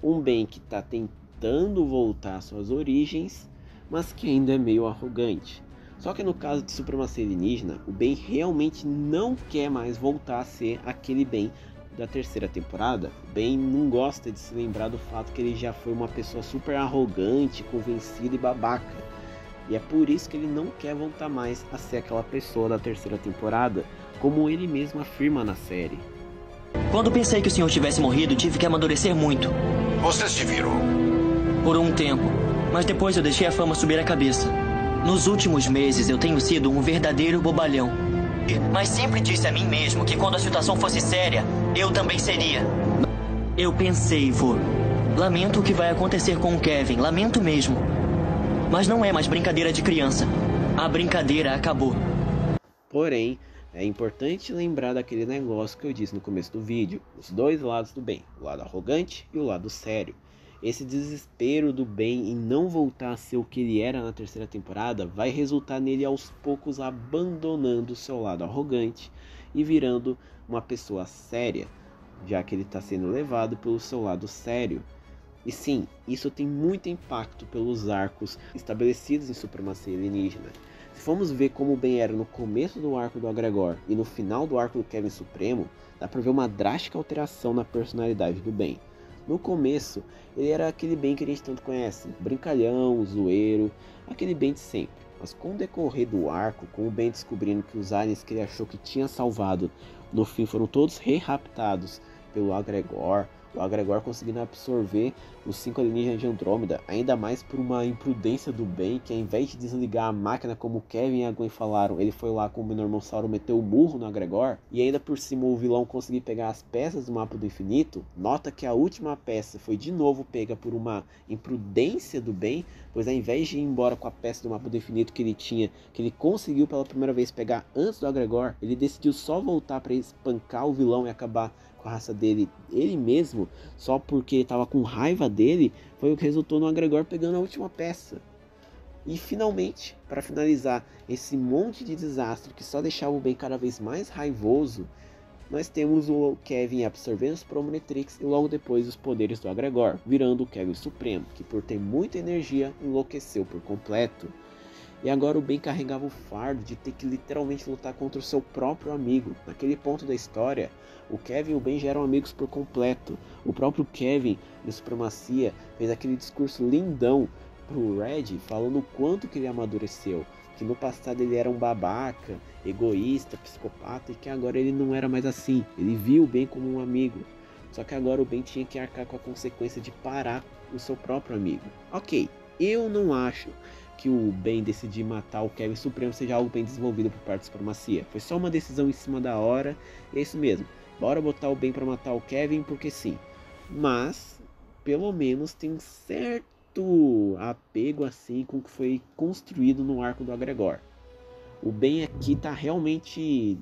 A: Um Ben que está tentando voltar às suas origens, mas que ainda é meio arrogante. Só que no caso de Supremacia Alienígena, o Ben realmente não quer mais voltar a ser aquele Ben da terceira temporada. O Ben não gosta de se lembrar do fato que ele já foi uma pessoa super arrogante, convencida e babaca. E é por isso que ele não quer voltar mais a ser aquela pessoa da terceira temporada, como ele mesmo afirma na série.
F: Quando pensei que o senhor tivesse morrido, tive que amadurecer muito.
C: Você se virou.
F: Por um tempo, mas depois eu deixei a fama subir a cabeça. Nos últimos meses eu tenho sido um verdadeiro bobalhão. Mas sempre disse a mim mesmo que quando a situação fosse séria, eu também seria. Eu pensei, vô. Lamento o que vai acontecer com o Kevin, lamento mesmo. Mas não é mais brincadeira de criança. A brincadeira acabou.
A: Porém, é importante lembrar daquele negócio que eu disse no começo do vídeo. Os dois lados do Ben, o lado arrogante e o lado sério. Esse desespero do Ben em não voltar a ser o que ele era na terceira temporada vai resultar nele aos poucos abandonando o seu lado arrogante e virando uma pessoa séria, já que ele está sendo levado pelo seu lado sério. E sim, isso tem muito impacto pelos arcos estabelecidos em Supremacia Alienígena. Se formos ver como o Ben era no começo do arco do Agregor e no final do arco do Kevin Supremo, dá pra ver uma drástica alteração na personalidade do Ben. No começo, ele era aquele Ben que a gente tanto conhece, brincalhão, zoeiro, aquele Ben de sempre. Mas com o decorrer do arco, com o Ben descobrindo que os aliens que ele achou que tinha salvado, no fim foram todos re-raptados pelo Agregor, o Agregor conseguindo absorver os 5 alienígenas de Andrômeda, ainda mais por uma imprudência do Ben, que ao invés de desligar a máquina como o Kevin e a Gwen falaram, ele foi lá com o Menormossauro, meteu o murro no Agregor, e ainda por cima o vilão conseguir pegar as peças do mapa do infinito. Nota que a última peça foi de novo pega por uma imprudência do Ben, pois ao invés de ir embora com a peça do mapa do infinito que ele tinha, que ele conseguiu pela primeira vez pegar antes do Agregor, ele decidiu só voltar para espancar o vilão e acabar com a raça dele, ele mesmo, só porque estava com raiva dele, foi o que resultou no Agregor pegando a última peça. E finalmente, para finalizar esse monte de desastre que só deixava o Ben cada vez mais raivoso, nós temos o Kevin absorvendo os Omnitrix e logo depois os poderes do Agregor, virando o Kevin Supremo, que por ter muita energia enlouqueceu por completo. E agora o Ben carregava o fardo de ter que literalmente lutar contra o seu próprio amigo. Naquele ponto da história, o Kevin e o Ben já eram amigos por completo. O próprio Kevin, de Supremacia, fez aquele discurso lindão pro Red, falando o quanto que ele amadureceu. que no passado ele era um babaca, egoísta, psicopata, e que agora ele não era mais assim. Ele viu o Ben como um amigo. Só que agora o Ben tinha que arcar com a consequência de parar o seu próprio amigo. Ok, eu não acho que o Ben decidir matar o Kevin Supremo seja algo bem desenvolvido por parte da Supremacia. Foi só uma decisão em cima da hora, e é isso mesmo. Bora botar o Ben pra matar o Kevin porque sim. Mas, pelo menos tem um certo apego assim com o que foi construído no arco do Agregor. O Ben aqui tá realmente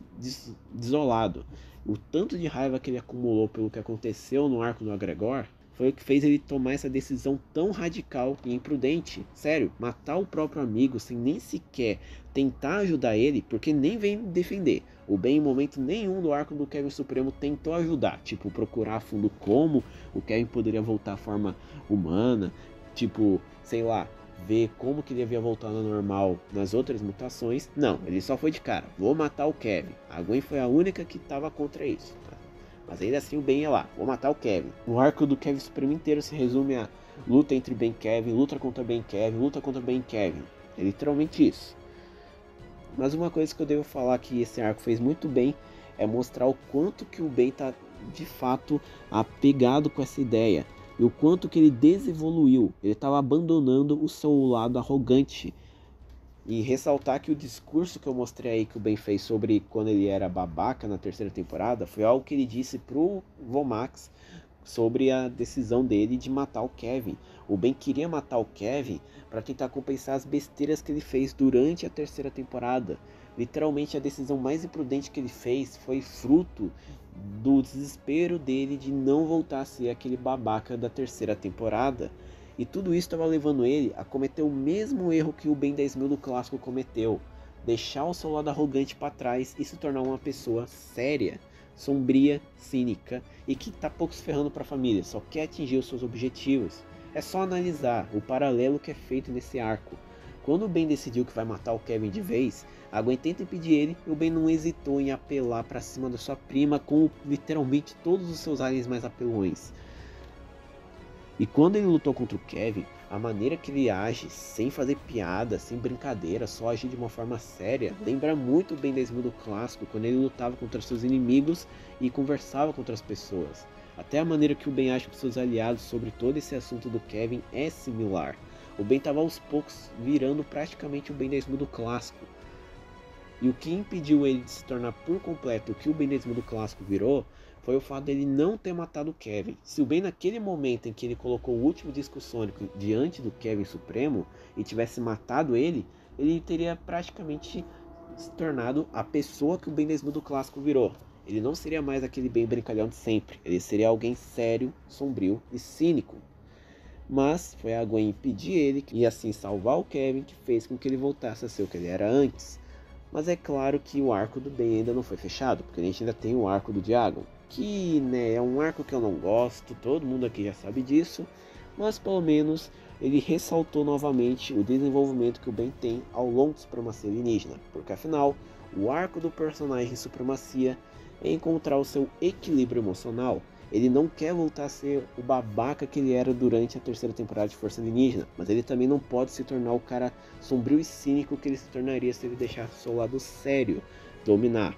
A: desolado. O tanto de raiva que ele acumulou pelo que aconteceu no arco do Agregor foi o que fez ele tomar essa decisão tão radical e imprudente. Sério, matar o próprio amigo sem nem sequer tentar ajudar ele, porque nem vem defender. O Ben em momento nenhum do arco do Kevin Supremo tentou ajudar, tipo, procurar a fundo como o Kevin poderia voltar à forma humana, tipo, sei lá, ver como que ele havia voltado ao normal nas outras mutações. Não, ele só foi de cara, vou matar o Kevin. A Gwen foi a única que estava contra isso, tá? Mas ainda assim o Ben ia lá, vou matar o Kevin. O arco do Kevin Supremo inteiro se resume a luta entre Ben e Kevin, luta contra Ben e Kevin, luta contra Ben e Kevin. É literalmente isso. Mas uma coisa que eu devo falar que esse arco fez muito bem é mostrar o quanto que o Ben tá de fato apegado com essa ideia. E o quanto que ele desevoluiu. Ele estava abandonando o seu lado arrogante. E ressaltar que o discurso que eu mostrei aí que o Ben fez sobre quando ele era babaca na terceira temporada foi algo que ele disse pro Vomax sobre a decisão dele de matar o Kevin. O Ben queria matar o Kevin para tentar compensar as besteiras que ele fez durante a terceira temporada. Literalmente a decisão mais imprudente que ele fez foi fruto do desespero dele de não voltar a ser aquele babaca da terceira temporada. E tudo isso estava levando ele a cometer o mesmo erro que o Ben 10.000 do clássico cometeu. Deixar o seu lado arrogante para trás e se tornar uma pessoa séria, sombria, cínica e que tá pouco se ferrando para a família, só quer atingir os seus objetivos. É só analisar o paralelo que é feito nesse arco. Quando o Ben decidiu que vai matar o Kevin de vez, a Gwen tenta impedir ele e o Ben não hesitou em apelar para cima da sua prima com literalmente todos os seus aliens mais apelões. E quando ele lutou contra o Kevin, a maneira que ele age, sem fazer piada, sem brincadeira, só agir de uma forma séria, lembra muito o Ben 10.000 do clássico, quando ele lutava contra seus inimigos e conversava com outras pessoas. Até a maneira que o Ben age com seus aliados sobre todo esse assunto do Kevin é similar. O Ben estava aos poucos virando praticamente o Ben 10.000 do clássico. E o que impediu ele de se tornar por completo o que o Ben 10.000 do clássico virou foi o fato dele não ter matado o Kevin. Se o Ben naquele momento em que ele colocou o último disco sônico diante do Kevin Supremo e tivesse matado ele, ele teria praticamente se tornado a pessoa que o Ben 10.000 do clássico virou. Ele não seria mais aquele Ben brincalhão de sempre, ele seria alguém sério, sombrio e cínico. Mas foi a Gwen impedir ele e assim salvar o Kevin que fez com que ele voltasse a ser o que ele era antes. Mas é claro que o arco do Ben ainda não foi fechado, porque a gente ainda tem o arco do Diagon, que é um arco que eu não gosto, todo mundo aqui já sabe disso, mas pelo menos ele ressaltou novamente o desenvolvimento que o Ben tem ao longo da Supremacia Alienígena, porque afinal, o arco do personagem Supremacia é encontrar o seu equilíbrio emocional. Ele não quer voltar a ser o babaca que ele era durante a terceira temporada de Força Alienígena, mas ele também não pode se tornar o cara sombrio e cínico que ele se tornaria se ele deixasse o seu lado sério dominar.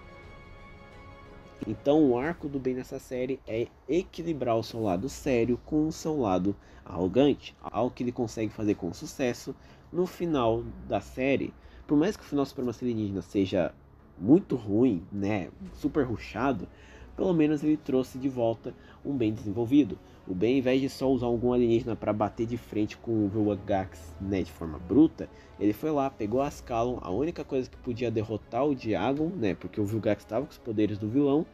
A: Então o arco do Ben nessa série é equilibrar o seu lado sério com o seu lado arrogante, algo que ele consegue fazer com sucesso no final da série. Por mais que o final da Supremacia Alienígena seja muito ruim, super rushado, pelo menos ele trouxe de volta um Ben desenvolvido. O Ben, ao invés de só usar algum alienígena para bater de frente com o Vilgax, de forma bruta, ele foi lá, pegou a Ascalon, a única coisa que podia derrotar o Diagon, porque o Vilgax estava com os poderes do vilão,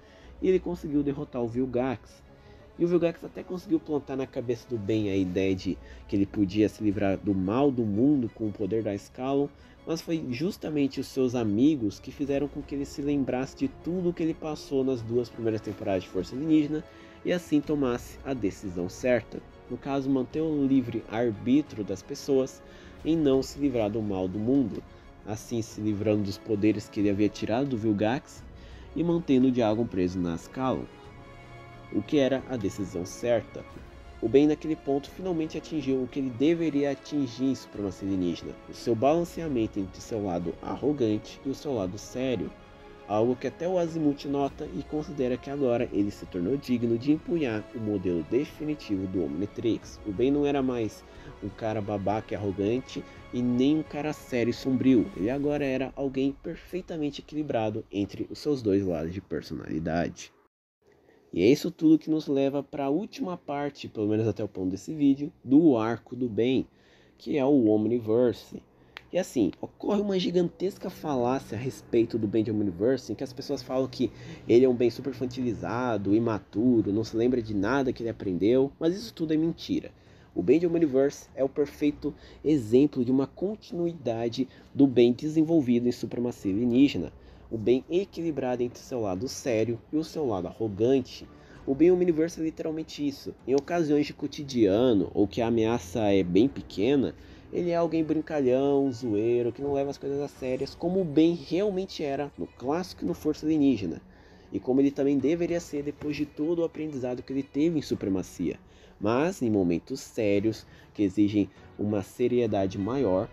A: e ele conseguiu derrotar o Vilgax. E o Vilgax até conseguiu plantar na cabeça do Ben a ideia de que ele podia se livrar do mal do mundo com o poder da Ascalon, mas foi justamente os seus amigos que fizeram com que ele se lembrasse de tudo que ele passou nas 2 primeiras temporadas de Força Alienígena e assim tomasse a decisão certa. No caso, manter o livre arbítrio das pessoas em não se livrar do mal do mundo, assim se livrando dos poderes que ele havia tirado do Vilgax e mantendo o Diagon preso na Ascalon, o que era a decisão certa. o Ben naquele ponto finalmente atingiu o que ele deveria atingir em Supremacia Alienígena, o seu balanceamento entre o seu lado arrogante e o seu lado sério, algo que até o Azimuth nota e considera que agora ele se tornou digno de empunhar o modelo definitivo do Omnitrix. O Ben não era mais um cara babaca e arrogante e nem um cara sério e sombrio, ele agora era alguém perfeitamente equilibrado entre os seus dois lados de personalidade. E é isso tudo que nos leva para a última parte, pelo menos até o ponto desse vídeo, do arco do Ben, que é o Omniverse. E assim, ocorre uma gigantesca falácia a respeito do Ben de Omniverse, em que as pessoas falam que ele é um Ben super infantilizado, imaturo, não se lembra de nada que ele aprendeu, mas isso tudo é mentira. O Ben de Omniverse é o perfeito exemplo de uma continuidade do Ben desenvolvido em Supremacia Alienígena, o Ben equilibrado entre o seu lado sério e o seu lado arrogante. O Ben Omniverse é literalmente isso. Em ocasiões de cotidiano, ou que a ameaça é bem pequena, ele é alguém brincalhão, zoeiro, que não leva as coisas a sérias, como o Ben realmente era no clássico e no Força Alienígena. E como ele também deveria ser depois de todo o aprendizado que ele teve em Supremacia. Mas em momentos sérios, que exigem uma seriedade maior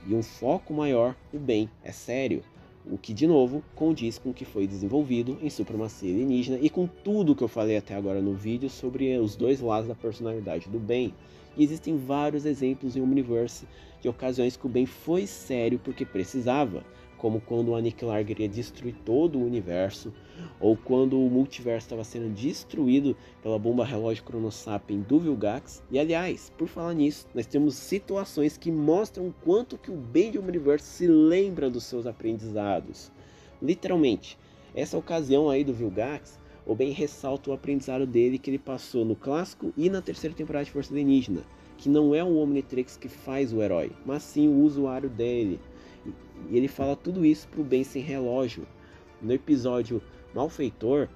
A: e um foco maior, o Ben é sério. O que de novo condiz com o que foi desenvolvido em Supremacia Alienígena e com tudo que eu falei até agora no vídeo sobre os dois lados da personalidade do Ben. E existem vários exemplos em Omniverse de ocasiões que o Ben foi sério porque precisava, como quando o Aniquilar queria destruir todo o universo, ou quando o multiverso estava sendo destruído pela bomba relógio Chronosapien do Vilgax. E aliás, por falar nisso, nós temos situações que mostram o quanto que o Ben de Omniverse se lembra dos seus aprendizados. Literalmente, essa ocasião aí do Vilgax, o Ben ressalta o aprendizado dele que ele passou no clássico e na terceira temporada de Força Alienígena, que não é o Omnitrix que faz o herói, mas sim o usuário dele. E ele fala tudo isso pro Ben sem relógio. No episódio Malfeitor,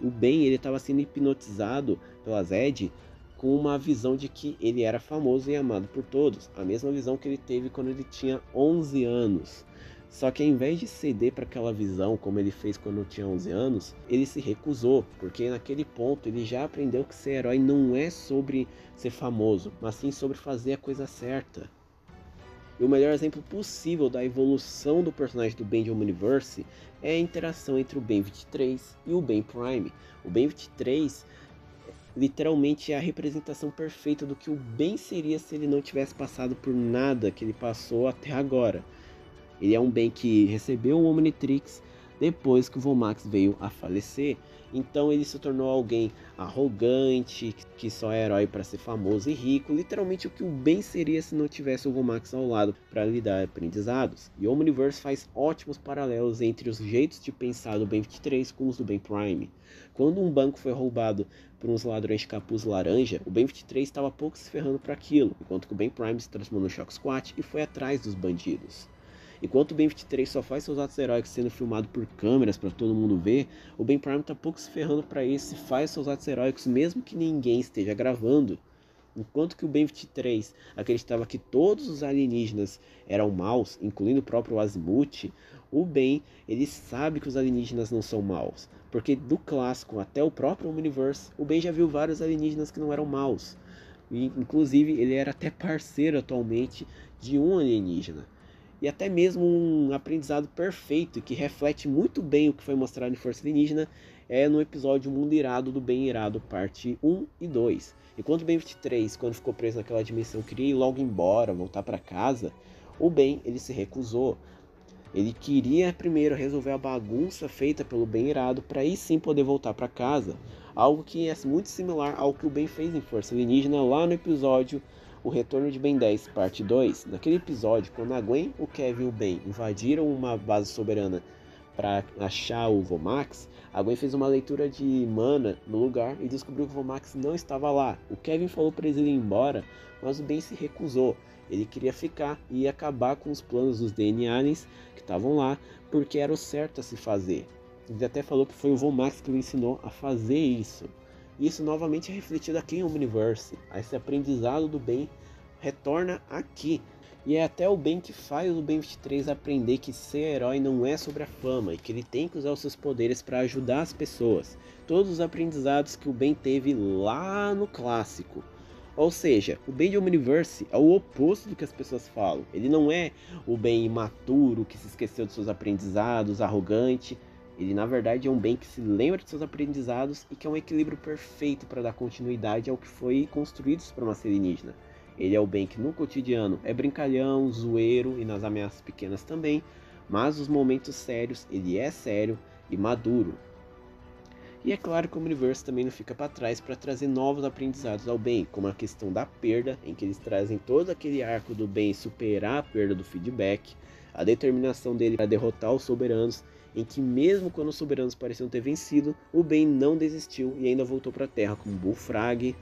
A: o Ben estava sendo hipnotizado pela Zed com uma visão de que ele era famoso e amado por todos. A mesma visão que ele teve quando ele tinha 11 anos. Só que ao invés de ceder para aquela visão, como ele fez quando tinha 11 anos, ele se recusou, porque naquele ponto ele já aprendeu que ser herói não é sobre ser famoso, mas sim sobre fazer a coisa certa. E o melhor exemplo possível da evolução do personagem do Ben de Omniverse é a interação entre o Ben 23 e o Ben Prime. O Ben 23 literalmente é a representação perfeita do que o Ben seria se ele não tivesse passado por nada que ele passou até agora. Ele é um Ben que recebeu o Omnitrix depois que o Vomax veio a falecer. Então ele se tornou alguém arrogante, que só é herói para ser famoso e rico, literalmente o que o Ben seria se não tivesse o Vomax ao lado para lhe dar aprendizados. E o Omniverse faz ótimos paralelos entre os jeitos de pensar do Ben 23 com os do Ben Prime. Quando um banco foi roubado por uns ladrões de capuz laranja, o Ben 23 estava pouco se ferrando para aquilo, enquanto que o Ben Prime se transformou no Shock Squad e foi atrás dos bandidos. Enquanto o Ben 23 só faz seus atos heróicos sendo filmado por câmeras para todo mundo ver, o Ben Prime tá pouco se ferrando para isso e faz seus atos heróicos mesmo que ninguém esteja gravando. Enquanto que o Ben 23 acreditava que todos os alienígenas eram maus, incluindo o próprio Azimuth, o Ben, ele sabe que os alienígenas não são maus, porque do clássico até o próprio Omniverse, o Ben já viu vários alienígenas que não eram maus. E, inclusive, ele era até parceiro atualmente de um alienígena. E até mesmo um aprendizado perfeito que reflete muito bem o que foi mostrado em Força Alienígena é no episódio Mundo Irado do Ben Irado, parte 1 e 2. Enquanto o Ben 23, quando ficou preso naquela dimensão, queria ir logo embora, voltar para casa, o Ben, ele se recusou. Ele queria primeiro resolver a bagunça feita pelo Ben Irado para aí sim poder voltar para casa. Algo que é muito similar ao que o Ben fez em Força Alienígena lá no episódio O Retorno de Ben 10, parte 2. Naquele episódio, quando a Gwen, o Kevin e o Ben invadiram uma base soberana para achar o Vomax, a Gwen fez uma leitura de mana no lugar e descobriu que o Vomax não estava lá. O Kevin falou para eles irem embora, mas o Ben se recusou. Ele queria ficar e acabar com os planos dos DNAs que estavam lá, porque era o certo a se fazer. Ele até falou que foi o Vomax que o ensinou a fazer isso. Isso novamente é refletido aqui em Omniverse. Esse aprendizado do Ben retorna aqui. E é até o Ben que faz o Ben 23 aprender que ser herói não é sobre a fama e que ele tem que usar os seus poderes para ajudar as pessoas. Todos os aprendizados que o Ben teve lá no clássico. Ou seja, o Ben de Omniverse é o oposto do que as pessoas falam. Ele não é o Ben imaturo, que se esqueceu de seus aprendizados, arrogante. Ele na verdade é um Ben que se lembra de seus aprendizados e que é um equilíbrio perfeito para dar continuidade ao que foi construído para uma alienígena. Ele é o Ben que no cotidiano é brincalhão, zoeiro e nas ameaças pequenas também, mas nos momentos sérios ele é sério e maduro. E é claro que o Omniverse também não fica para trás para trazer novos aprendizados ao Ben, como a questão da perda, em que eles trazem todo aquele arco do Ben superar a perda do feedback, a determinação dele para derrotar os soberanos, em que mesmo quando os soberanos pareciam ter vencido, o Ben não desistiu e ainda voltou para a Terra como Bullfrag,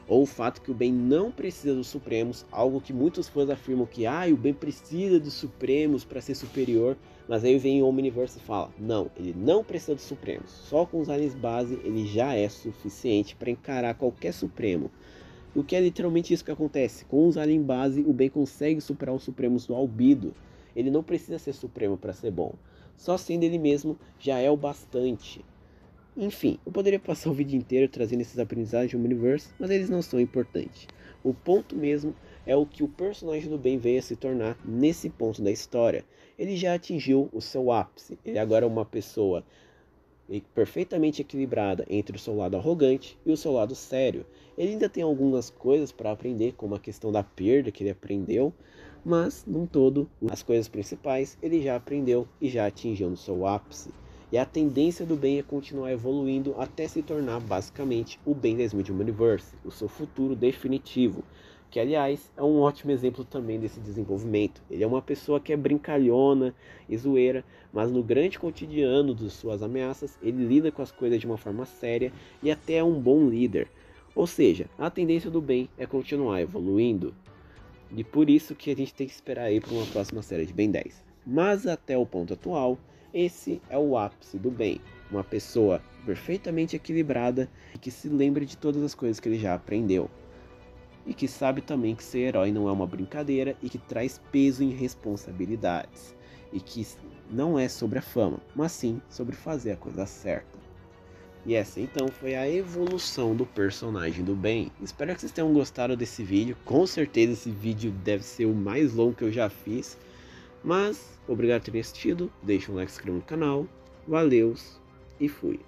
A: ou o fato que o Ben não precisa dos Supremos, algo que muitos fãs afirmam que o Ben precisa dos Supremos para ser superior, mas aí vem o Omniverse e fala, não, ele não precisa dos Supremos, só com os aliens base ele já é suficiente para encarar qualquer Supremo. O que é literalmente isso que acontece, com os aliens base o Ben consegue superar os Supremos do Albedo, ele não precisa ser Supremo para ser bom, só sendo ele mesmo já é o bastante. Enfim, eu poderia passar o vídeo inteiro trazendo esses aprendizados de Omniverse, mas eles não são importantes. O ponto mesmo é o que o personagem do Ben veio a se tornar nesse ponto da história. Ele já atingiu o seu ápice, ele agora é uma pessoa perfeitamente equilibrada entre o seu lado arrogante e o seu lado sério. Ele ainda tem algumas coisas para aprender, como a questão da perda que ele aprendeu, mas, num todo, as coisas principais ele já aprendeu e já atingiu no seu ápice. E a tendência do Ben é continuar evoluindo até se tornar basicamente o Ben 10.000 de Omniverse, o seu futuro definitivo, que aliás é um ótimo exemplo também desse desenvolvimento. Ele é uma pessoa que é brincalhona e zoeira, mas no grande cotidiano de suas ameaças ele lida com as coisas de uma forma séria e até é um bom líder. Ou seja, a tendência do Ben é continuar evoluindo. E por isso que a gente tem que esperar aí para uma próxima série de Ben 10. Mas até o ponto atual, esse é o ápice do Ben, uma pessoa perfeitamente equilibrada e que se lembra de todas as coisas que ele já aprendeu. E que sabe também que ser herói não é uma brincadeira e que traz peso em responsabilidades. E que não é sobre a fama, mas sim sobre fazer a coisa certa. E essa então foi a evolução do personagem do Ben. Espero que vocês tenham gostado desse vídeo. Com certeza esse vídeo deve ser o mais longo que eu já fiz. Mas, obrigado por terem assistido, deixa um like, se inscreva no canal, valeus e fui!